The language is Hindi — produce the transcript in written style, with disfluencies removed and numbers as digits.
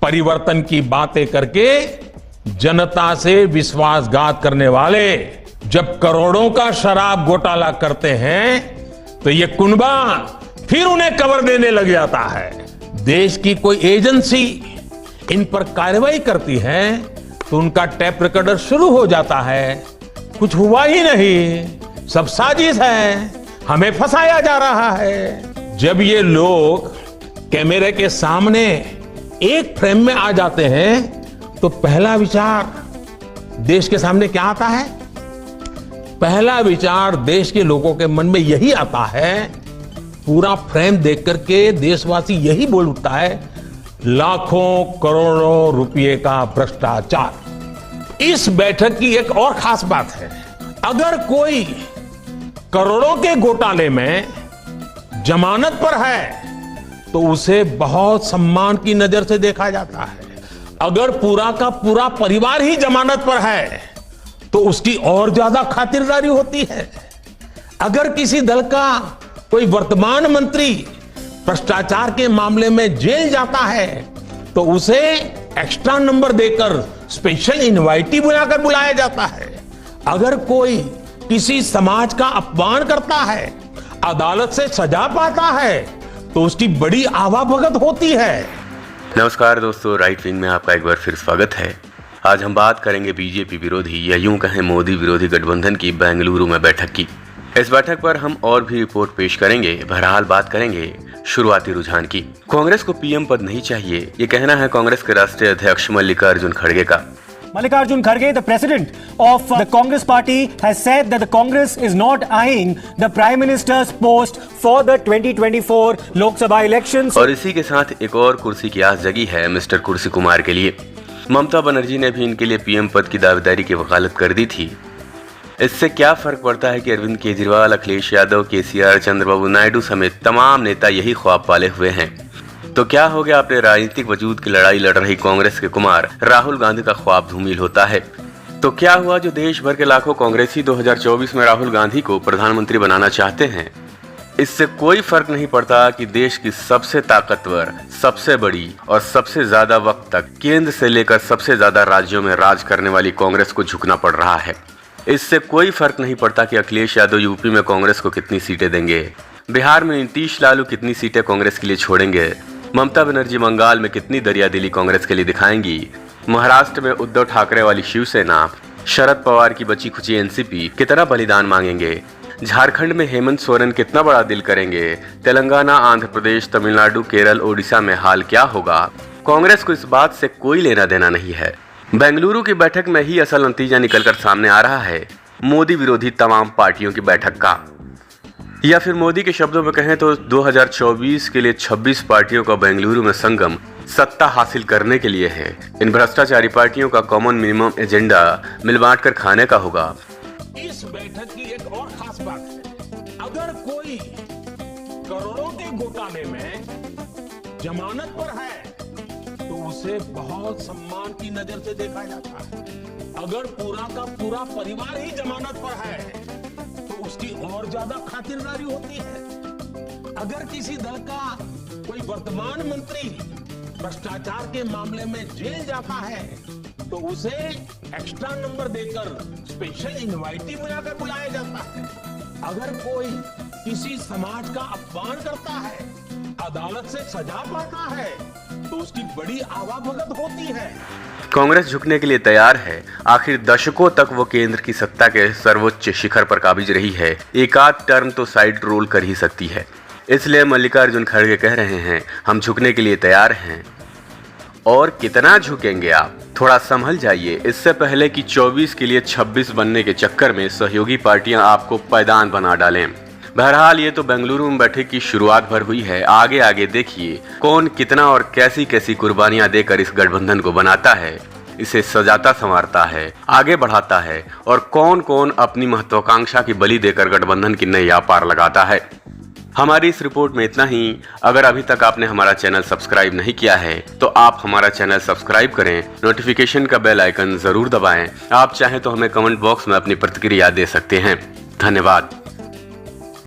परिवर्तन की बातें करके जनता से विश्वासघात करने वाले जब करोड़ों का शराब घोटाला करते हैं तो ये कुनबा फिर उन्हें कवर देने लग जाता है। देश की कोई एजेंसी इन पर कार्रवाई करती है तो उनका टैप रिकॉर्डर शुरू हो जाता है, कुछ हुआ ही नहीं, सब साजिश है, हमें फंसाया जा रहा है। जब ये लोग कैमरे के सामने एक फ्रेम में आ जाते हैं तो पहला विचार देश के सामने क्या आता है? पहला विचार देश के लोगों के मन में यही आता है, पूरा फ्रेम देख करके देशवासी यही बोल उठता है, लाखों करोड़ों रुपए का भ्रष्टाचार। इस बैठक की एक और खास बात है, अगर कोई करोड़ों के घोटाले में जमानत पर है तो उसे बहुत सम्मान की नजर से देखा जाता है। अगर पूरा का पूरा परिवार ही जमानत पर है तो उसकी और ज्यादा खातिरदारी होती है। अगर किसी दल का कोई वर्तमान मंत्री भ्रष्टाचार के मामले में जेल जाता है तो उसे एक्स्ट्रा नंबर देकर स्पेशल इनवाइटी बुलाकर बुलाया जाता है। अगर कोई किसी समाज का अपमान करता है, अदालत से सजा पाता है तो उसकी बड़ी आवाभगत होती है। नमस्कार दोस्तों, राइट विंग में आपका एक बार फिर स्वागत है। आज हम बात करेंगे बीजेपी विरोधी या यूं कहें मोदी विरोधी गठबंधन की बेंगलुरु में बैठक की। इस बैठक पर हम और भी रिपोर्ट पेश करेंगे। बहरहाल बात करेंगे शुरुआती रुझान की। कांग्रेस को पीएम पद नहीं चाहिए, ये कहना है कांग्रेस के राष्ट्रीय अध्यक्ष मल्लिकार्जुन खड़गे का। Mallikarjun Kharge, the president of the Congress party, has said that the Congress is not eyeing the Prime Minister's post for the 2024 Lok Sabha elections. और इसी के साथ एक और कुर्सी की आस जगी है मिस्टर कुर्सी कुमार के लिए। ममता बनर्जी ने भी इनके लिए पीएम पद की दावेदारी की वकालत कर दी थी। इससे क्या फर्क पड़ता है कि अरविंद केजरीवाल, अखिलेश यादव, केसीआर, चंद्रबाबू नायडू समेत तमाम नेता यही ख्वाब पाले हुए हैं। तो क्या हो गया, अपने राजनीतिक वजूद की लड़ाई लड़ रही कांग्रेस के कुमार राहुल गांधी का ख्वाब धूमिल होता है। तो क्या हुआ जो देश भर के लाखों कांग्रेसी 2024 में राहुल गांधी को प्रधानमंत्री बनाना चाहते हैं? इससे कोई फर्क नहीं पड़ता कि देश की सबसे ताकतवर, सबसे बड़ी और सबसे ज्यादा वक्त तक केंद्र से लेकर सबसे ज्यादा राज्यों में राज करने वाली कांग्रेस को झुकना पड़ रहा है। इससे कोई फर्क नहीं पड़ता कि अखिलेश यादव यूपी में कांग्रेस को कितनी सीटें देंगे, बिहार में नीतीश लालू कितनी सीटें कांग्रेस के लिए छोड़ेंगे, ममता बनर्जी बंगाल में कितनी दरियादिली कांग्रेस के लिए दिखाएंगी, महाराष्ट्र में उद्धव ठाकरे वाली शिवसेना, शरद पवार की बची खुची एनसीपी कितना बलिदान मांगेंगे, झारखंड में हेमंत सोरेन कितना बड़ा दिल करेंगे, तेलंगाना, आंध्र प्रदेश, तमिलनाडु, केरल, ओडिशा में हाल क्या होगा, कांग्रेस को इस बात से कोई लेना देना नहीं है। बेंगलुरु की बैठक में ही असल नतीजा निकलकर सामने आ रहा है मोदी विरोधी तमाम पार्टियों की बैठक का। या फिर मोदी के शब्दों में कहें तो 2024 के लिए 26 पार्टियों का बेंगलुरु में संगम सत्ता हासिल करने के लिए है। इन भ्रष्टाचारी पार्टियों का कॉमन मिनिमम एजेंडा मिल बांट कर खाने का होगा। इस बैठक की एक और खास बात है, अगर कोई करोड़ों के घोटाले में जमानत पर है तो उसे बहुत सम्मान की नजर से देखा जाता है। अगर पूरा का पूरा परिवार ही जमानत पर है तो उसकी और ज्यादा खातिरदारी होती है। अगर किसी दल का कोई वर्तमान मंत्री भ्रष्टाचार के मामले में जेल जाता है तो उसे एक्स्ट्रा नंबर देकर स्पेशल इनवाइटी बुलाकर बुलाया जाता है। अगर कोई किसी समाज का अपमान करता है, अदालत से सजा पाता है तो उसकी बड़ी आवाभगत होती है। कांग्रेस झुकने के लिए तैयार है। आखिर दशकों तक वो केंद्र की सत्ता के सर्वोच्च शिखर पर काबिज रही है, एक आध टर्म तो साइड रोल कर ही सकती है। इसलिए मल्लिकार्जुन खड़गे कह रहे हैं हम झुकने के लिए तैयार हैं। और कितना झुकेंगे आप, थोड़ा संभल जाइए, इससे पहले कि 24 के लिए 26 बनने के चक्कर में सहयोगी पार्टियां आपको पैदान बना डालें। बहरहाल ये तो बेंगलुरु में बैठक की शुरुआत भर हुई है। आगे आगे देखिए कौन कितना और कैसी कैसी कुर्बानियां देकर इस गठबंधन को बनाता है, इसे सजाता संवारता है, आगे बढ़ाता है, और कौन कौन अपनी महत्वाकांक्षा की बलि देकर गठबंधन की नैया पार लगाता है। हमारी इस रिपोर्ट में इतना ही। अगर अभी तक आपने हमारा चैनल सब्सक्राइब नहीं किया है तो आप हमारा चैनल सब्सक्राइब करें, नोटिफिकेशन का बेल आइकन जरूर दबाएं। आप चाहें तो हमें कमेंट बॉक्स में अपनी प्रतिक्रिया दे सकते हैं। धन्यवाद।